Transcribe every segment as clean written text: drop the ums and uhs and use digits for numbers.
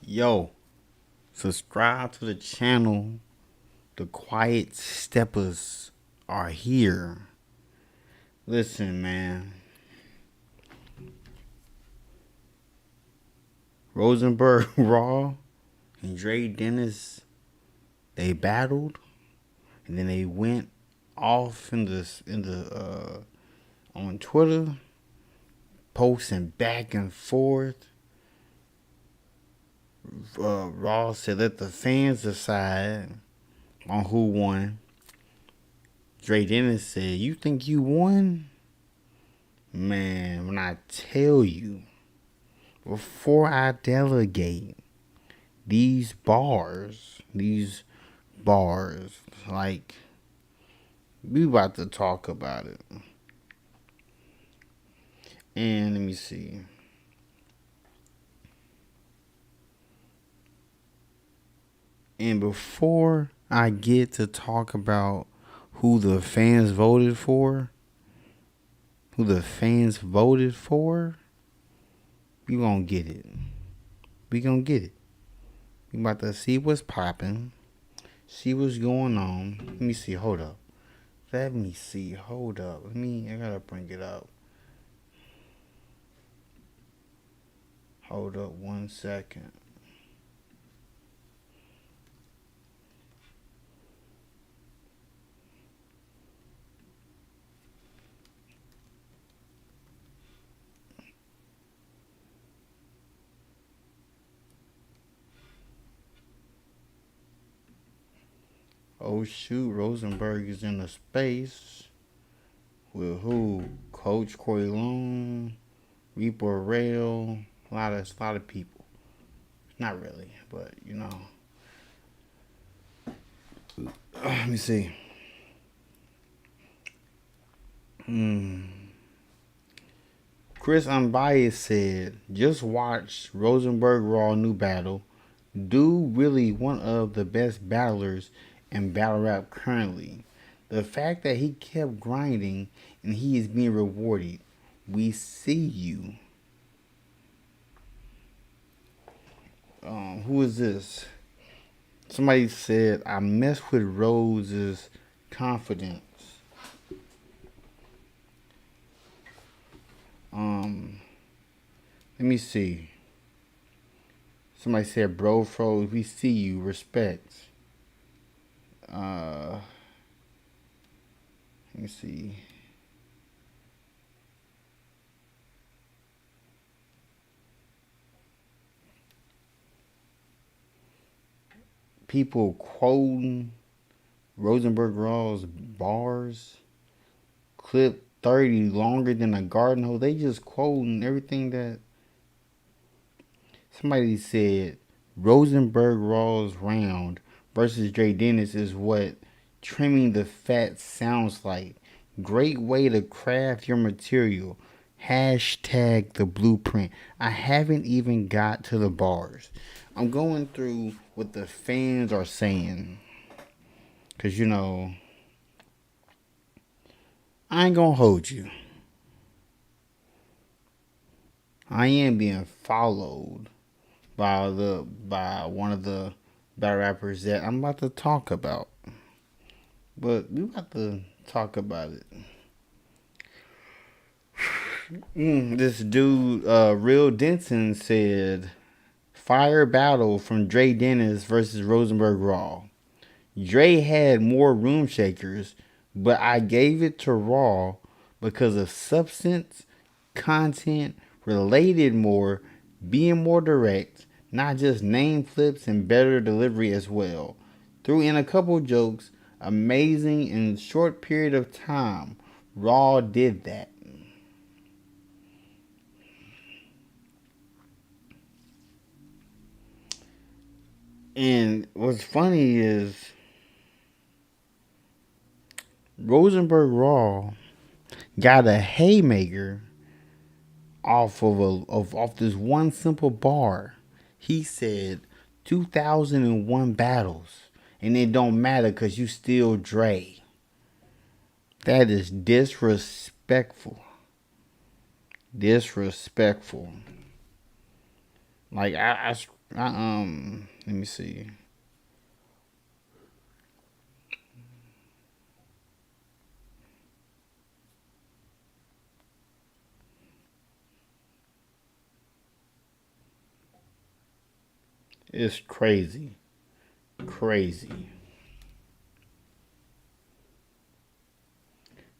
Yo, subscribe to the channel. The quiet steppers are here. Listen, man. Rosenberg Raw and Dre Dennis, they battled, and then they went off on Twitter, posting back and forth. Raw said let the fans decide on who won. Dre Dennis said, "You think you won? Man, when I tell you, before I delegate these bars, like, we about to talk about it." And let me see. And before I get to talk about who the fans voted for, we gonna get it. We gonna get it. We about to see what's popping, see what's going on. Let me see. Hold up. I gotta bring it up. Hold up 1 second. Oh shoot, Rosenberg is in a space with who? Coach Corey Long, Reaper Rail, a lot of people. Not really, but you know. Let me see. Chris Unbiased said, just watch Rosenberg Raw new battle. Dude really one of the best battlers in battle rap currently. The fact that he kept grinding and he is being rewarded. We see you. Who is this? Somebody said, I mess with Rose's confidence. Let me see. Somebody said, bro, froze, we see you, respect. Let me see. People quoting Rosenberg Raw's bars, clip 30 longer than a garden hose. They just quoting everything that somebody said. Rosenberg Raw's round versus Dre Dennis is what trimming the fat sounds like. Great way to craft your material. Hashtag the blueprint. I haven't even got to the bars. I'm going through what the fans are saying. Because, you know, I ain't going to hold you. I am being followed by one of the battle rappers that I'm about to talk about. But we about to talk about it. This dude, Real Denson, said, fire battle from Dre Dennis versus Rosenberg Raw. Dre had more room shakers, but I gave it to Raw because of substance, content, related more, being more direct, not just name flips and better delivery as well. Threw in a couple jokes, amazing in a short period of time. Raw did that. And what's funny is Rosenberg Raw got a haymaker off this one simple bar. He said 2001 battles, and it don't matter because you still Dre. That is disrespectful. Disrespectful. Like I Let me see. It's crazy. Crazy.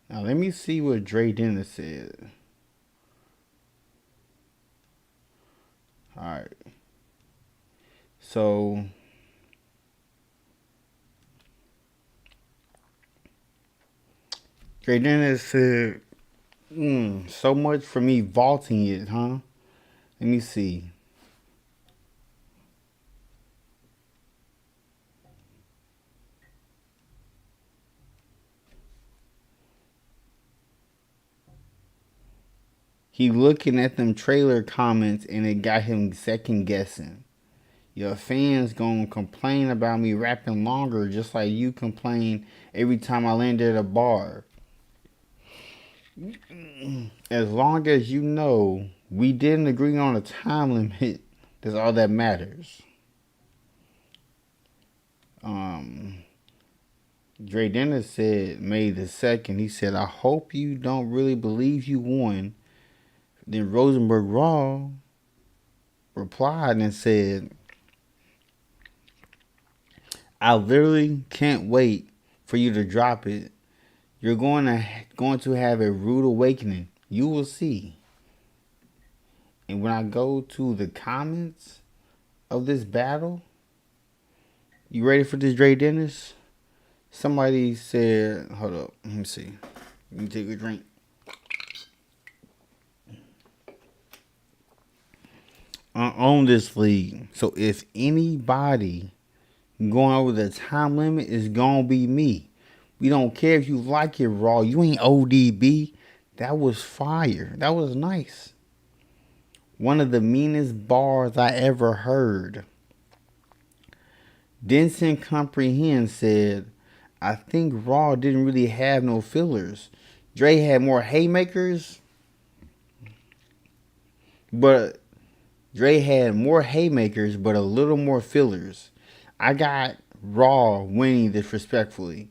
Now let me see what Dre Dennis said. Alright. So Dre Dennis said, so much for me vaulting it, huh? Let me see. He looking at them trailer comments and it got him second guessing. Your fans gonna complain about me rapping longer just like you complain every time I land at a bar. As long as you know we didn't agree on a time limit, that's all that matters. Dre Dennis said May the 2nd, he said, I hope you don't really believe you won. Then Rosenberg Raw replied and said, I literally can't wait for you to drop it. You're going to have a rude awakening. You will see. And when I go to the comments of this battle, you ready for this, Dre Dennis? Somebody said, hold up, let me see. Let me take a drink. I own this league. So if anybody going over the time limit, it's going to be me. We don't care if you like it raw. You ain't ODB. That was fire. That was nice. One of the meanest bars I ever heard. Denson Comprehend said, I think Raw didn't really have no fillers. Dre had more haymakers, but Dre had more haymakers, but a little more fillers. I got Raw winning this respectfully.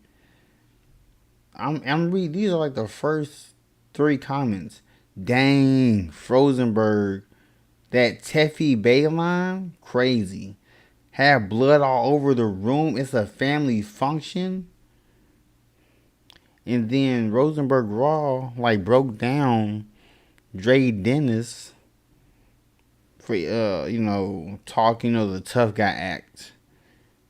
I'm reading. These are like the first 3 comments. Dang, Rosenberg, that Teffy Bay line, crazy. Have blood all over the room. It's a family function. And then Rosenberg Raw like broke down Dre Dennis for talking the tough guy act.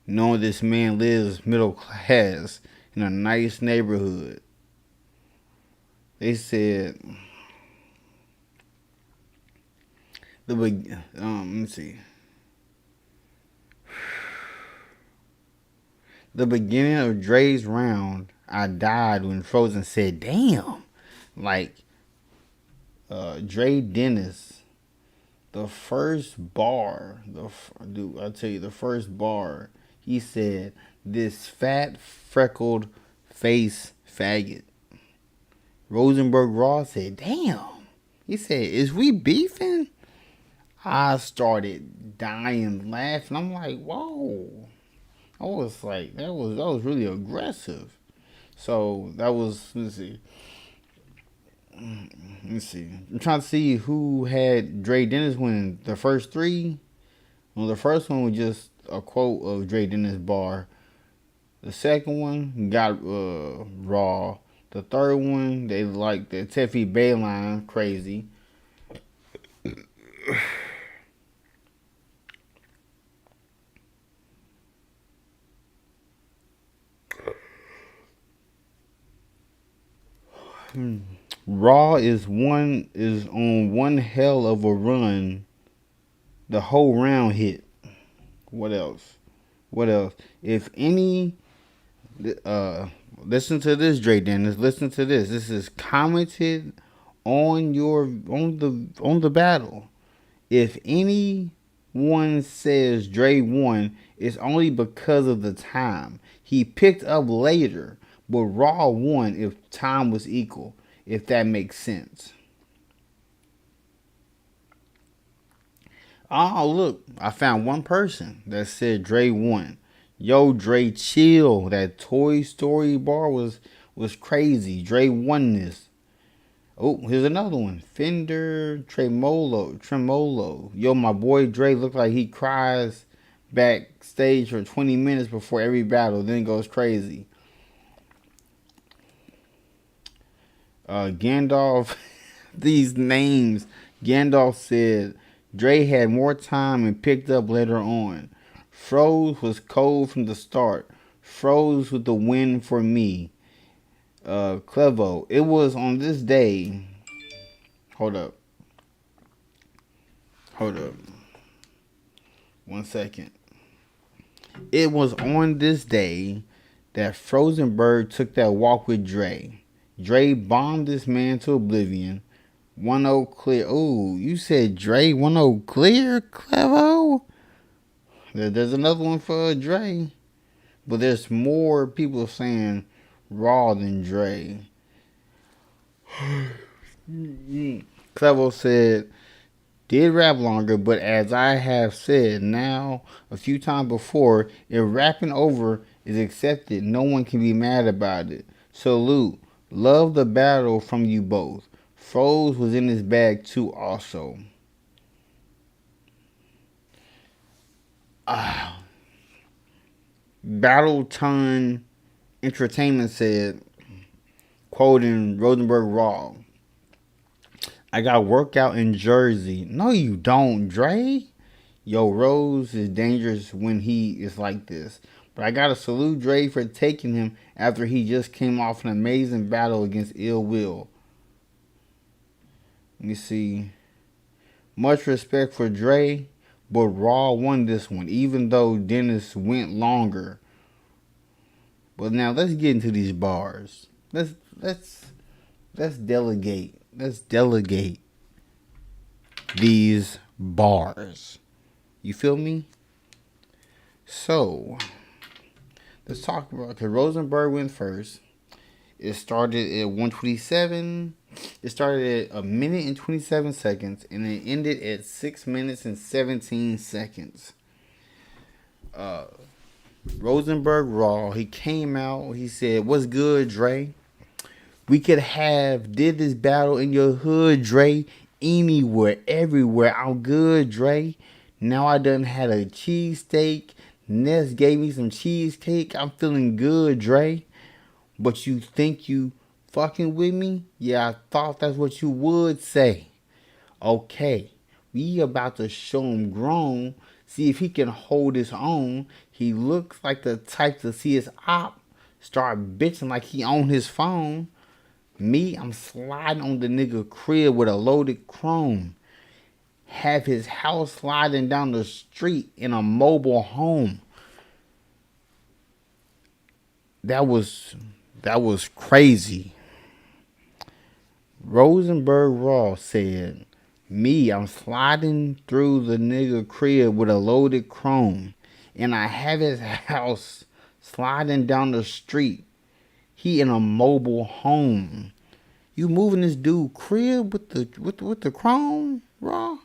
Knowing this man lives middle class in a nice neighborhood. They said let me see. The beginning of Dre's round, I died when Frozen said, damn. Like, Dre Dennis, the first bar, I'll tell you, the first bar, he said, this fat, freckled face faggot. Rosenberg Raw said, damn. He said, is we beefing? I started dying laughing. I'm like, whoa. I was like, that was really aggressive. So that was, let's see. I'm trying to see who had Dre Dennis win the first 3. Well, the first one was just a quote of Dre Dennis bar. The second one got Raw. The third one, they like the Teffy Bay line, crazy. Raw is on one hell of a run. The whole round hit. What else? If any, listen to this, Dre Dennis. Listen to this. This is commented on the battle. If anyone says Dre won, it's only because of the time. He picked up later, but Raw won if time was equal, if that makes sense. Oh, look, I found one person that said Dre won. Yo, Dre, chill. That Toy Story bar was crazy. Dre won this. Oh, here's another one. Fender Tremolo. Yo, my boy Dre looked like he cries backstage for 20 minutes before every battle, then goes crazy. Gandalf, these names. Gandalf said Dre had more time and picked up later on. Froze was cold from the start. Froze with the win for me. Clevo, it was on this day. Hold up. Hold up. 1 second. It was on this day that Rosenberg took that walk with Dre. Dre bombed this man to oblivion. 1-0 clear. Ooh, you said Dre 1-0 clear, Clevo? There's another one for Dre. But there's more people saying Raw than Dre. Clevo said, did rap longer, but as I have said now a few times before, if rapping over is accepted, no one can be mad about it. Salute. Love the battle from you both. Froze was in his bag too also. Battle Ton Entertainment said, quoting Rosenberg Raw, I got workout in Jersey. No, you don't, Dre. Yo, Rose is dangerous when he is like this. But I gotta salute Dre for taking him after he just came off an amazing battle against Ill Will. Let me see. Much respect for Dre, but Raw won this one, even though Dennis went longer. But now let's get into these bars. Let's delegate. Let's delegate these bars. You feel me? So let's talk about, because Rosenberg went first. It started at 127. It started at 1 minute and 27 seconds, and it ended at 6 minutes and 17 seconds. Rosenberg Raw, he came out, he said, what's good, Dre? We could have did this battle in your hood, Dre. Anywhere, everywhere. I'm good, Dre. Now I done had a cheesesteak. Ness gave me some cheesecake. I'm feeling good, Dre. But you think you fucking with me? Yeah, I thought that's what you would say. Okay, we about to show him grown. See if he can hold his own. He looks like the type to see his op start bitching like he on his phone. Me, I'm sliding on the nigga crib with a loaded chrome. Have his house sliding down the street in a mobile home. That was crazy. Rosenberg Ross said, me, I'm sliding through the nigga crib with a loaded chrome. And I have his house sliding down the street. He in a mobile home. You moving this dude crib with the chrome, Raw?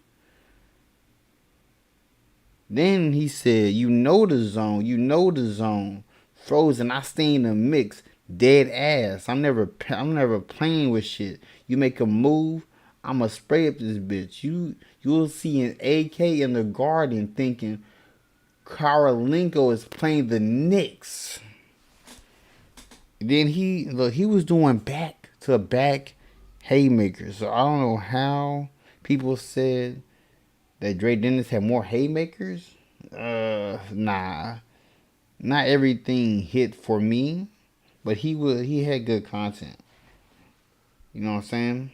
Then he said, you know the zone. Frozen, I stay in the mix. Dead ass. I'm never playing with shit. You make a move, I'ma spray up this bitch. You'll see an AK in the garden thinking Karolinko is playing the Knicks. Then he was doing back to back haymakers. So I don't know how people said that Dre Dennis had more haymakers. Nah. Not everything hit for me, but he had good content. You know what I'm saying?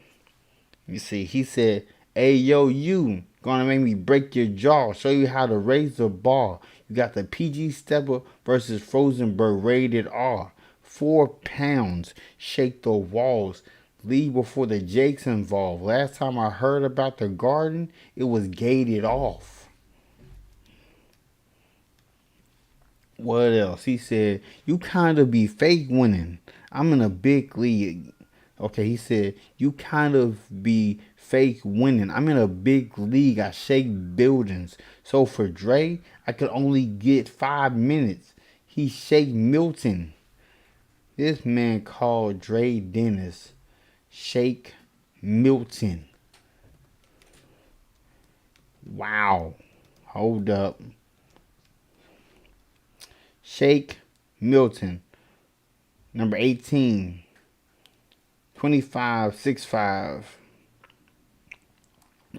You see, he said, hey yo, you gonna make me break your jaw, show you how to raise the ball. You got the PG Stepper versus Rosenberg rated R. 4 pounds, shake the walls, leave before the Jakes involved. Last time I heard about the garden, it was gated off. What else? He said, you kind of be fake winning. I'm in a big league. Okay, he said, you kind of be fake winning. I'm in a big league. I shake buildings. So for Dre, I could only get 5 minutes. He shake Milton. This man called Dre Dennis Shake Milton. Wow. Hold up. Shake Milton. Number 18. 25, 6'5".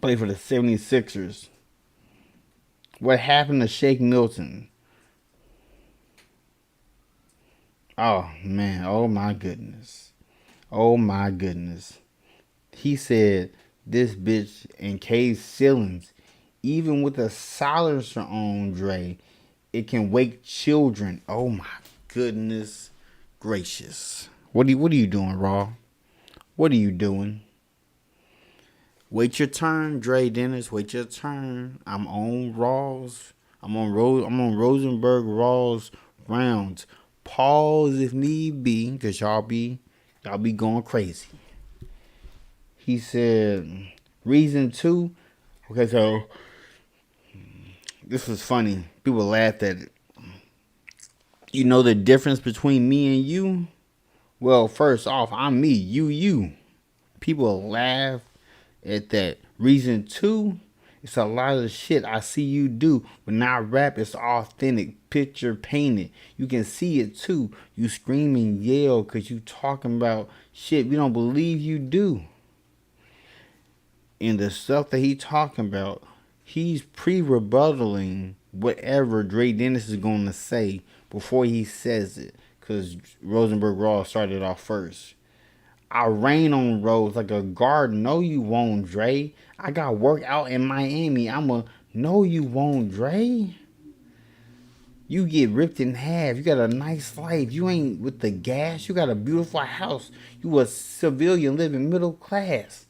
Played for the 76ers. What happened to Shake Milton? Oh, man. Oh, my goodness. Oh, my goodness. He said this bitch encased ceilings. Even with a silencer on, Dre, it can wake children. Oh, my goodness gracious. What are you doing, Raw? What are you doing? Wait your turn, Dre Dennis. Wait your turn. I'm on Raw's. I'm on Rosenberg Raw's rounds. Pause if need be, cause y'all be going crazy. He said, reason 2. Okay, so this was funny. People laughed at it. You know the difference between me and you? Well, first off, I'm me, you. People laugh at that. Reason 2, it's a lot of shit I see you do. When I rap, it's authentic, picture painted. You can see it too. You scream and yell because you talking about shit we don't believe you do. And the stuff that he talking about, he's pre-rebuttaling whatever Dre Dennis is going to say before he says it. Because Rosenberg Raw started off first. I rain on roads like a garden. No, you won't, Dre. I got work out in Miami. No, you won't, Dre. You get ripped in half. You got a nice life. You ain't with the gas. You got a beautiful house. You a civilian living middle class.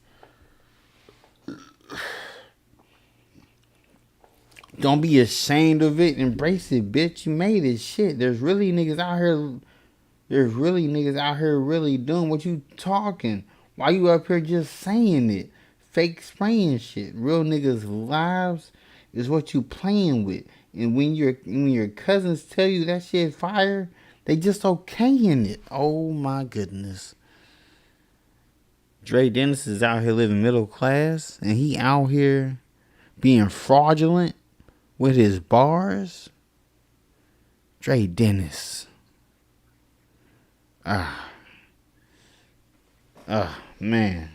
Don't be ashamed of it. Embrace it, bitch. You made it. Shit. There's really niggas out here really doing what you talking. Why you up here just saying it? Fake spraying shit. Real niggas' lives is what you playing with. And when your cousins tell you that shit fire, they just okaying it. Oh my goodness. Dre Dennis is out here living middle class, and he out here being fraudulent with his bars. Dre Dennis. Man.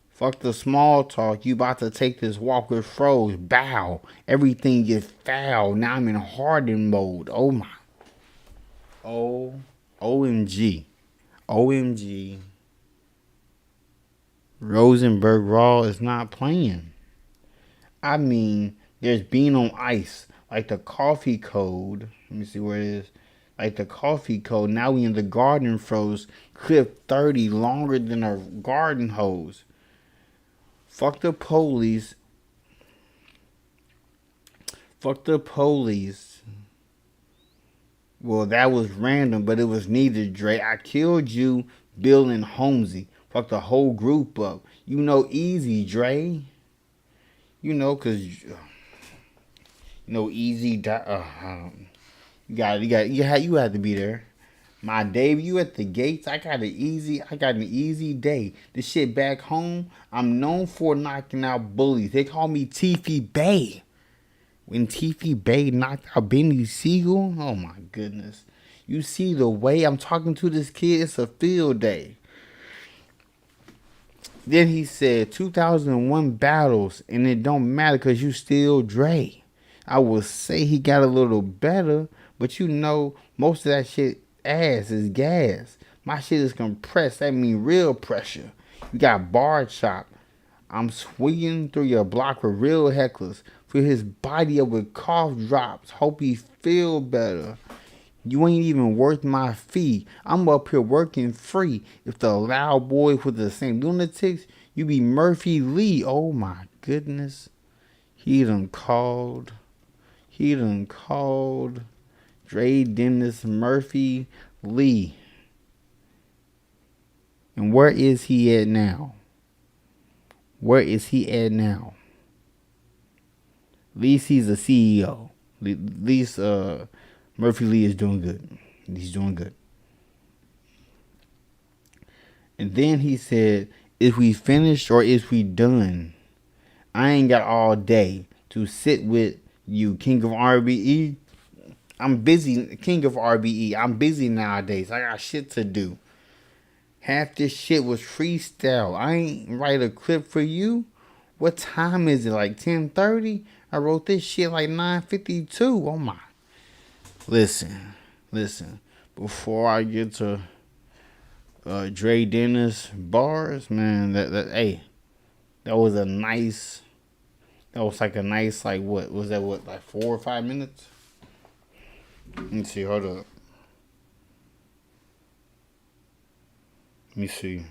Fuck the small talk. You about to take this walk with froze. Bow. Everything gets foul. Now I'm in hardened mode. Oh my. OMG. OMG. Rosenberg Raw is not playing. I mean, there's being on ice. Like the coffee code. Let me see where it is. Like the coffee code. Now we in the garden froze. Clip 30 longer than a garden hose. Fuck the police. Fuck the police. Well, that was random, but it was needed, Dre. I killed you, Bill and Holmesy. Fuck the whole group up. You know, easy, Dre. You know, cause easy. You had to be there. My Dave, you at the gates. I got an easy day. This shit back home, I'm known for knocking out bullies. They call me Teefy Bay. When Teefy Bay knocked out Benny Siegel, oh my goodness. You see the way I'm talking to this kid, it's a field day. Then he said 2001 battles, and it don't matter because you still Dre. I will say he got a little better, but you know, most of that shit ass is gas. My shit is compressed. That mean real pressure. You got bar chop. I'm swinging through your block with real hecklers. Fill his body up with cough drops. Hope he feel better. You ain't even worth my fee. I'm up here working free. If the loud boys with the same lunatics, you be Murphy Lee. Oh my goodness. He done called Dre Dennis Murphy Lee. And where is he at now? Where is he at now? At least he's a CEO. At least Murphy Lee is doing good. He's doing good. And then he said, is we finished or is we done? I ain't got all day to sit with you, King of RBE. I'm busy, King of RBE. I'm busy nowadays. I got shit to do. Half this shit was freestyle. I ain't write a clip for you. What time is it? Like 10:30? I wrote this shit like 9:52. Oh my. Listen. Before I get to Dre Dennis bars, man, that was a nice. That was like a nice, like, what was that? What, like 4 or 5 minutes? Let me see. Hold up. Let me see.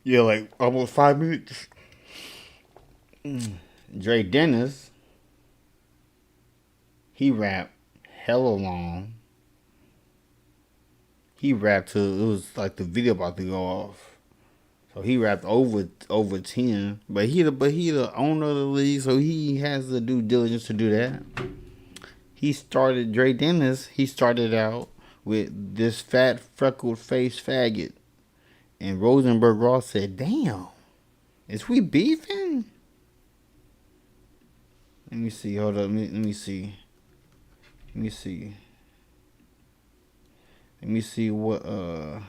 Yeah, like almost 5 minutes. Dre Dennis, he rapped hella long. He rapped till it was like the video about to go off. So he rapped over 10. But he the owner of the league, so he has the due diligence to do that. Dre Dennis, he started out with this fat freckled face faggot. And Rosenberg Ross said, damn, is we beefing? Let me see, hold up, let me see. Let me see what I'm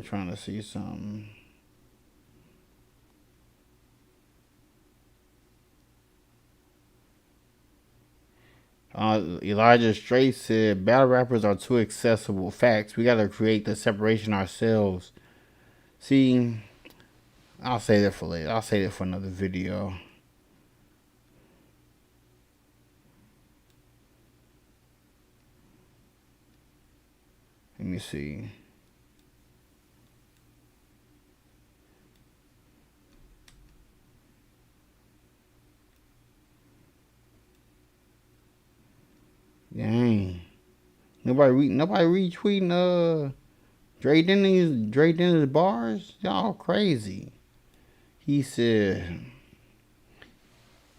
trying to see something. Elijah Straight said, battle rappers are too accessible. Facts. We gotta create the separation ourselves. See, I'll say that for later. I'll say that for another video. Let me see. Dang. Nobody retweeting Dre Dennis bars? Y'all crazy. He said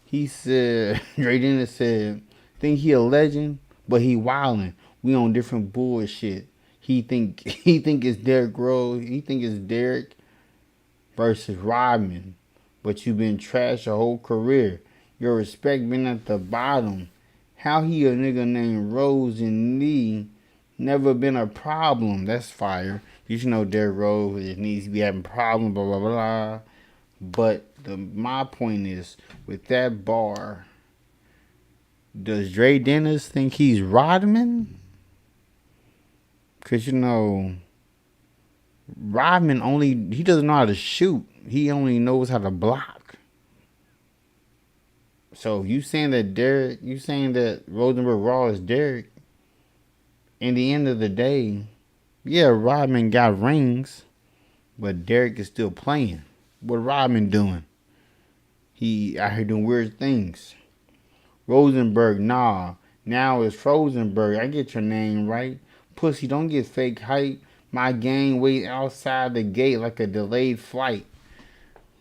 Dre Dennis said, think he a legend, but he wildin'. We on different bullshit. He think it's Derrick Rose. He think it's Derrick versus Rodman. But you been trash your whole career. Your respect been at the bottom. How he a nigga named Rose and Lee never been a problem. That's fire. You should know Derrick Rose, his knees be having problems, blah, blah, blah. But my point is, with that bar, does Dre Dennis think he's Rodman? Because, Rodman he doesn't know how to shoot. He only knows how to block. So you saying that Rosenberg Raw is Derrick. In the end of the day, yeah, Rodman got rings, but Derrick is still playing. What Rodman doing? He out here doing weird things. Rosenberg, nah. Now it's Rosenberg. I get your name right. Pussy, don't get fake hype. My gang wait outside the gate like a delayed flight.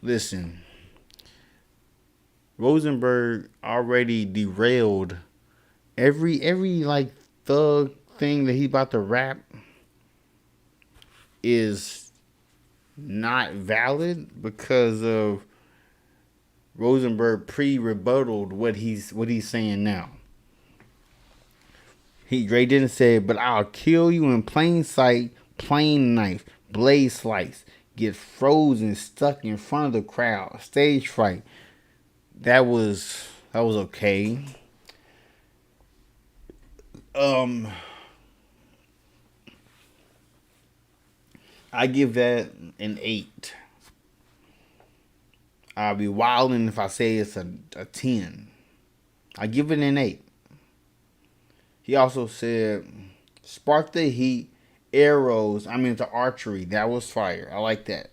Listen. Rosenberg already derailed every like thug thing that he about to rap is not valid because of Rosenberg pre-rebuttaled what he's saying now. Dre didn't say, but I'll kill you in plain sight, plain knife, blade slice, get frozen, stuck in front of the crowd, stage fright. That was okay. I give that an 8. I'll be wilding if I say it's a 10. I give it an 8. He also said, spark the heat, arrows. I'm into archery. That was fire. I like that.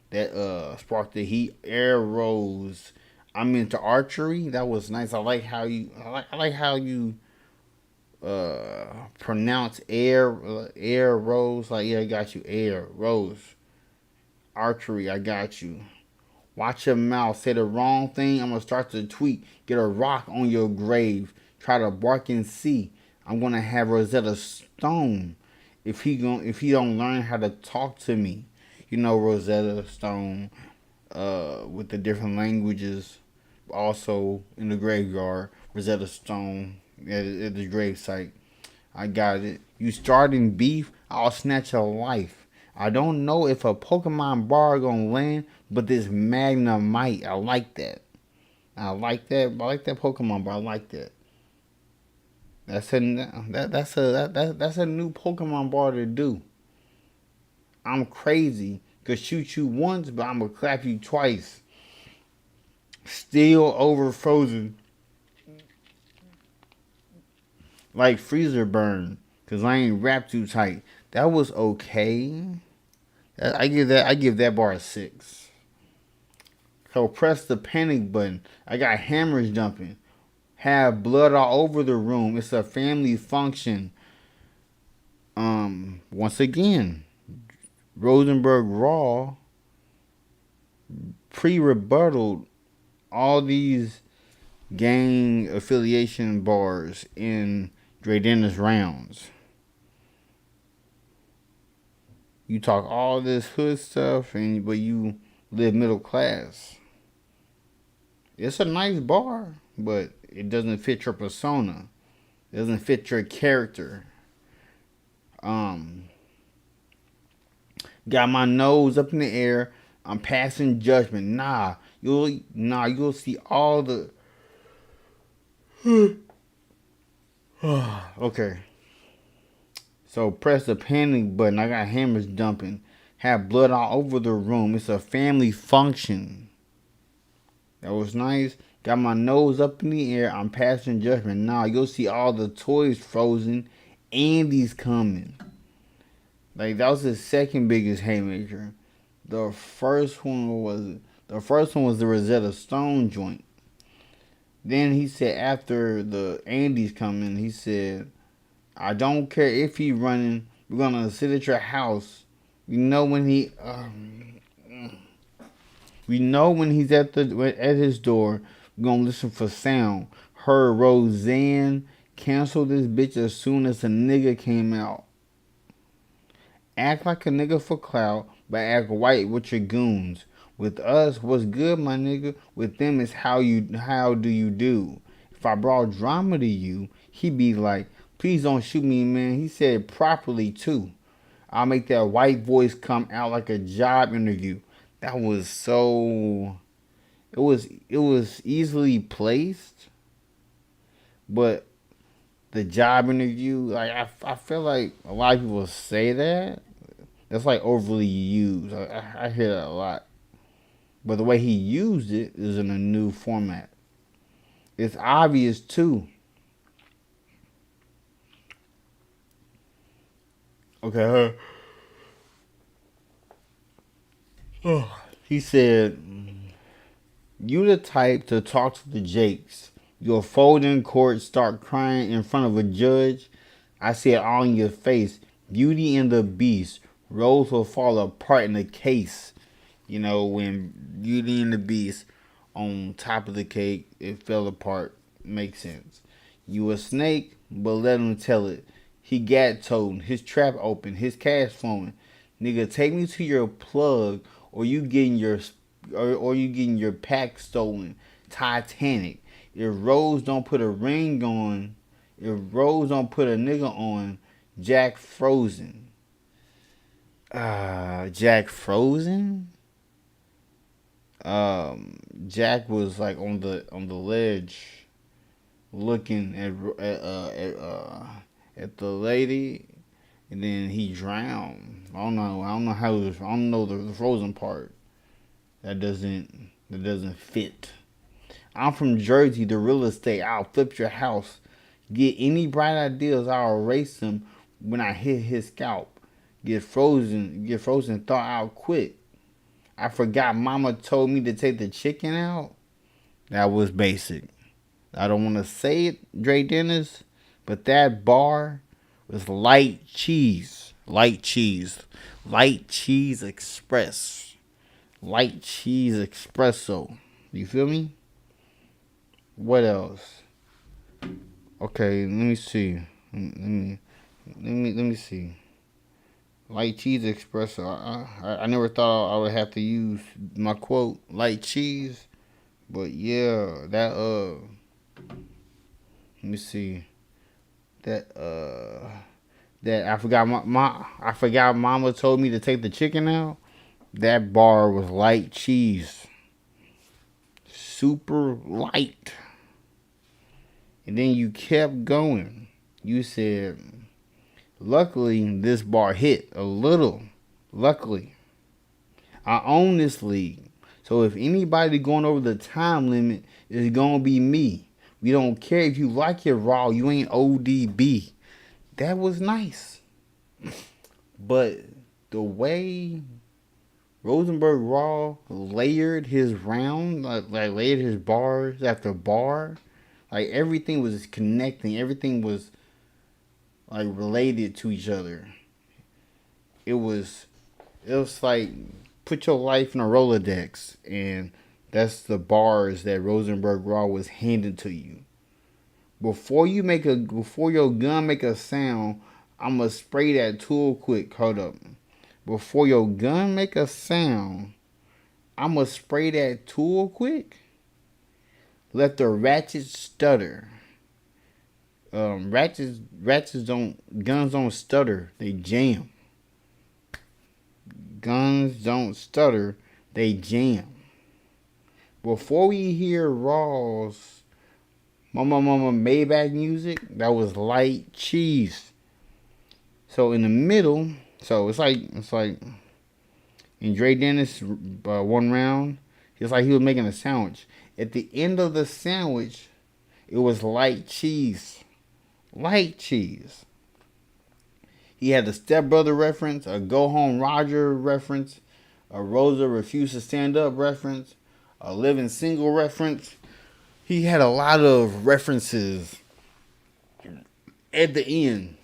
That spark the heat, arrows. I'm into archery. That was nice. I like how you pronounce air rose. Like, yeah, I got you. Air rose archery. I got you. Watch your mouth. Say the wrong thing, I'm gonna start to tweet. Get a rock on your grave. Try to bark and see. I'm gonna have Rosetta Stone if he don't learn how to talk to me. You know, Rosetta Stone, with the different languages. Also in the graveyard, Rosetta Stone at the gravesite. I got it. You starting beef? I'll snatch your life. I don't know if a Pokemon bar gonna land, but this Magnemite, I like that. I like that. I like that Pokemon bar. I like that. That's a new Pokemon bar to do. I'm crazy. Could shoot you once, but I'm gonna clap you twice. Still over frozen like freezer burn, cause I ain't wrapped too tight. That was okay. I give that bar a 6. So press the panic button. I got hammers dumping. Have blood all over the room. It's a family function. Once again, Rosenberg Raw pre-rebutted all these gang affiliation bars in Dre Dennis rounds. You talk all this hood stuff, but you live middle class. It's a nice bar, but it doesn't fit your persona. It doesn't fit your character. Got my nose up in the air. I'm passing judgment. You'll see all the. Okay. So press the panic button. I got hammers dumping. Have blood all over the room. It's a family function. That was nice. Got my nose up in the air. I'm passing judgment. You'll see all the toys frozen. Andy's coming. Like, that was the second biggest haymaker. The first one was the Rosetta Stone joint. Then he said after the Andy's coming, he said, I don't care if he running. We're gonna sit at your house. We know when he's at his door. We're gonna listen for sound. Heard Roseanne cancel this bitch as soon as a nigga came out. Act like a nigga for clout, but act white with your goons. With us, what's good, my nigga? With them, it's how do you do? If I brought drama to you, he be like, please don't shoot me, man. He said it properly, too. I'll make that white voice come out like a job interview. That was so... It was easily placed, but the job interview, like, I feel like a lot of people say that. That's like overly used. I hear that a lot. But the way he used it is in a new format. It's obvious, too. Okay. He said, you the type to talk to the Jakes. You'll fold in court, start crying in front of a judge. I see it all in your face. Beauty and the Beast. Roles will fall apart in the case. You know, when Beauty and the Beast on top of the cake, it fell apart. Makes sense. You a snake, but let him tell it. He gat toting, his trap open, his cash flowing. Nigga, take me to your plug, or you getting your pack stolen. Titanic. If Rose don't put a ring on, if Rose don't put a nigga on, Jack Frozen. Jack Frozen? Jack was like on the ledge, looking at the lady, and then he drowned. I don't know how it was. I don't know the frozen part. That doesn't fit. I'm from Jersey, the real estate. I'll flip your house. Get any bright ideas, I'll erase them when I hit his scalp. Get frozen, thaw out quick. I forgot mama told me to take the chicken out. That was basic. I don't want to say it, Dre Dennis, but that bar was light cheese. Light cheese. Light cheese express. Light cheese espresso. You feel me? What else? Okay, let me see. Let me see. Light cheese espresso. I never thought I would have to use my quote light cheese, but yeah, that let me see. That that I forgot I forgot mama told me to take the chicken out. That bar was light cheese. Super light. And then you kept going. You said, luckily, this bar hit a little. Luckily. I own this league. So if anybody going over the time limit, it's going to be me. We don't care if you like it raw. You ain't ODB. That was nice. But the way Rosenberg Raw layered his round, like layered his bars after bar, like everything was connecting. Everything was like related to each other. It was like put your life in a Rolodex, and that's the bars that Rosenberg Raw was handing to you. Before your gun make a sound, I'ma spray that tool quick. Hold up. Before your gun make a sound, I'ma spray that tool quick. Let the ratchets stutter. Guns don't stutter, they jam. Guns don't stutter, they jam. Before we hear Raw's Mama Maybach music, that was light cheese. So in the middle, so it's like in Dre Dennis one round, it's like he was making a sandwich. At the end of the sandwich, it was light cheese. Light cheese. He had a stepbrother reference, a Go Home Roger reference, a Rosa Refused to Stand Up reference, a Living Single reference. He had a lot of references. At the end,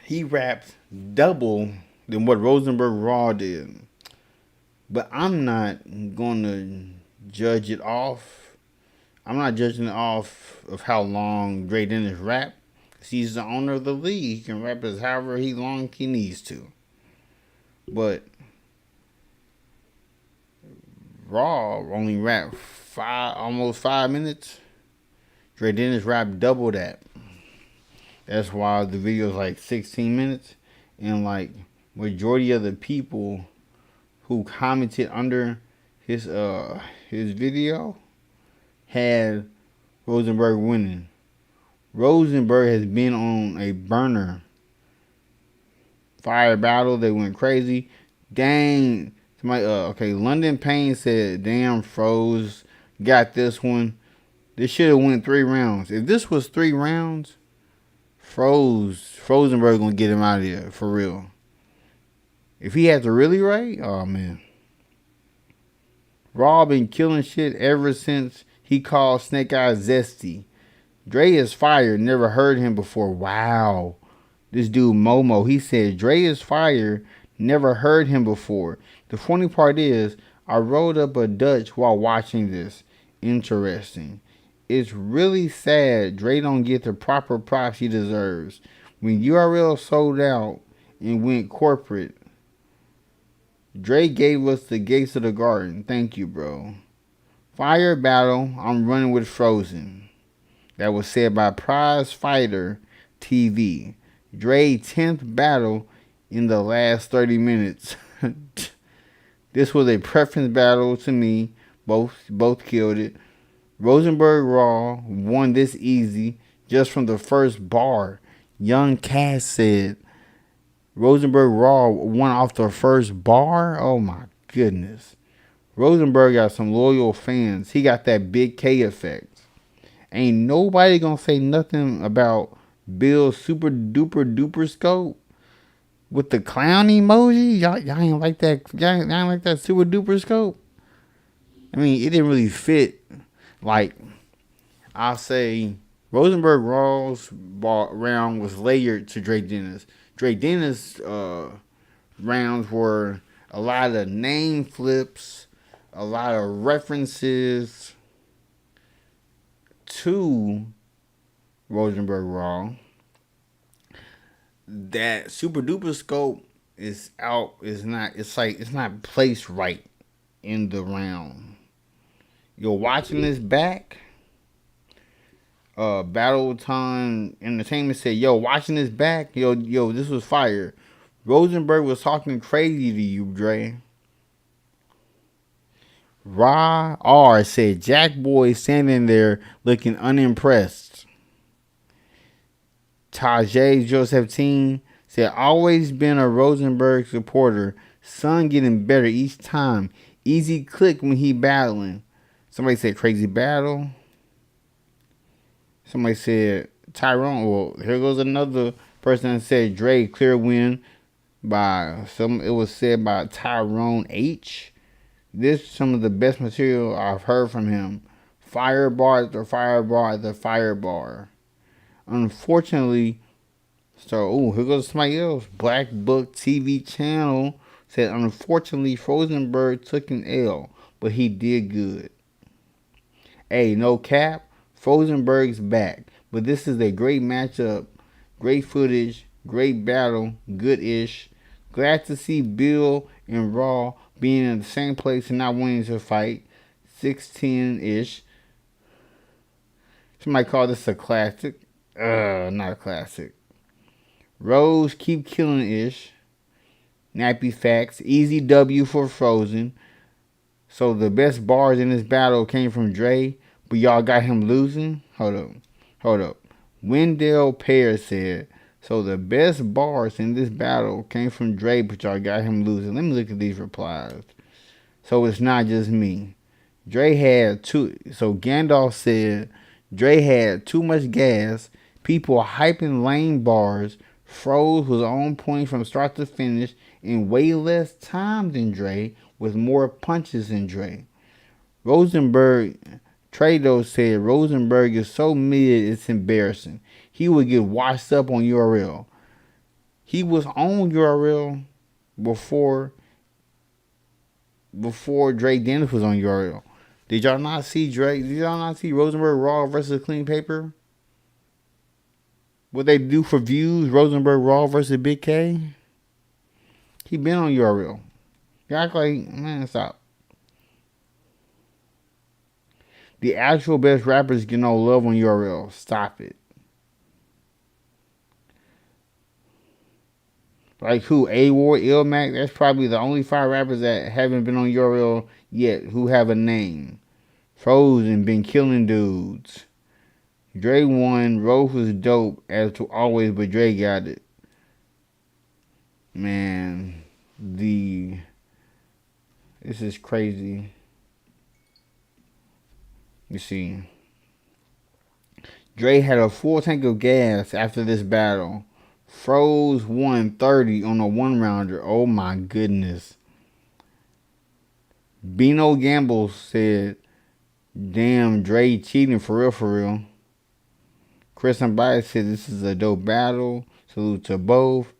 he rapped double than what Rosenberg Raw did. But I'm not going to judge it off. I'm not judging it off of how long Dre Dennis rap. He's the owner of the league. He can rap as however long he needs to. But Raw only rapped almost 5 minutes. Dre Dennis rapped double that. That's why the video is like 16 minutes. And like majority of the people who commented under his video had Rosenberg winning. Rosenberg has been on a burner. Fire battle, they went crazy. Dang. Somebody, okay, London Payne said, damn, Froze got this one. This should have went 3 rounds. If this was 3 rounds, Rosenberg gonna get him out of here, for real. If he had to really write, oh man. Raw been killing shit ever since he called Snake Eyes zesty. Dre is fire. Never heard him before. Wow. This dude Momo, he said Dre is fire. Never heard him before. The funny part is, I rolled up a Dutch while watching this. Interesting. It's really sad Dre don't get the proper props he deserves. When URL sold out and went corporate, Dre gave us the gates of the garden. Thank you, bro. Fire battle, I'm running with Frozen. That was said by Prize Fighter TV. Dre 10th battle in the last 30 minutes. This was a preference battle to me. Both killed it. Rosenberg Raw won this easy just from the first bar. Young Cass said Rosenberg Raw won off the first bar. Oh my goodness. Rosenberg got some loyal fans. He got that Big K effect. Ain't nobody gonna say nothing about Bill's super duper duper scope with the clown emoji. Y'all ain't like that. Y'all ain't like that super duper scope. I mean, it didn't really fit Like, I'll say Rosenberg Raw's round was layered to Drake Dennis. Drake Dennis rounds were a lot of name flips, a lot of references to Rosenberg Raw. That super duper scope is out. Is not. It's like it's not placed right in the round. You're watching this back. Battle Time Entertainment said, "Yo, watching this back, yo, this was fire. Rosenberg was talking crazy to you, Dre." Ra R said, "Jack Boy standing there looking unimpressed." Tajay Joseph said, "Always been a Rosenberg supporter. Son getting better each time. Easy click when he battling." Somebody said crazy battle. Somebody said Tyrone. Well, here goes another person that said Dre clear win by some. It was said by Tyrone H. This is some of the best material I've heard from him. Firebar after firebar after firebar. Unfortunately, here goes somebody else. Black Book TV channel said, unfortunately, Rosenberg took an L, but he did good. Hey, no cap. Rosenberg's back, but this is a great matchup. Great footage, great battle, good-ish. Glad to see Bill and Raw being in the same place and not wanting to fight. 6-10-ish. Somebody call this a classic. Not a classic. Rose keep killing-ish. Nappy facts. Easy W for Frozen. So the best bars in this battle came from Dre, but y'all got him losing? Hold up. Wendell Pear said, so the best bars in this battle came from Dre, but y'all got him losing. Let me look at these replies. So it's not just me. Dre had two. So Gandalf said, Dre had too much gas. People hyping lame bars. Froze was on point from start to finish in way less time than Dre, with more punches than Dre. Rosenberg, Trado said Rosenberg is so mid it's embarrassing. He would get washed up on URL. He was on URL before Dre Dennis was on URL. Did y'all not see Dre? Did y'all not see Rosenberg Raw versus Clean Paper? What they do for views, Rosenberg Raw versus Big K? He been on URL. You act like, man, stop. The actual best rappers get no love on URL. Stop it. Like who? A-Ward, Ilmac? That's probably the only 5 rappers that haven't been on URL yet who have a name. Frozen been killing dudes. Dre won. Rose was dope as to always, but Dre got it. Man, this is crazy. You see, Dre had a full tank of gas after this battle. Froze won 30 on a 1-rounder. Oh my goodness. Bino Gamble said, damn, Dre cheating for real. Chris and Bias said this is a dope battle. Salute to both.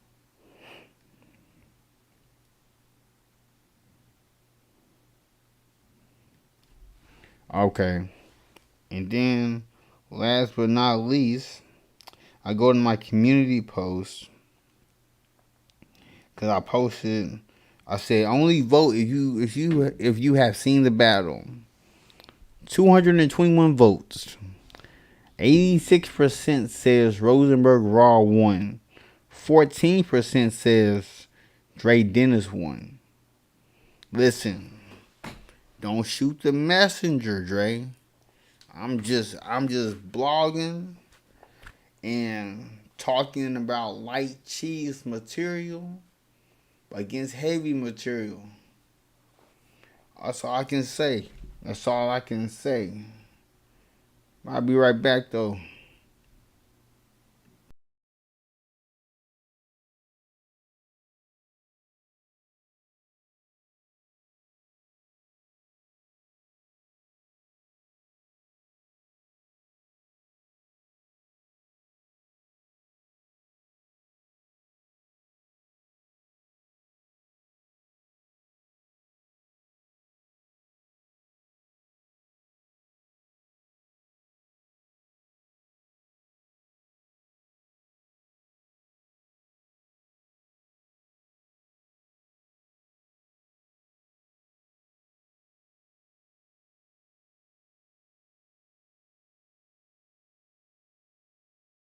Okay. And then, last but not least, I go to my community post. Because I posted, I said, only vote if you have seen the battle. 221 votes. 86% says Rosenberg Raw won. 14% says Dre Dennis won. Listen, don't shoot the messenger, Dre. I'm just blogging and talking about light cheese material against heavy material. That's all I can say. I'll be right back though.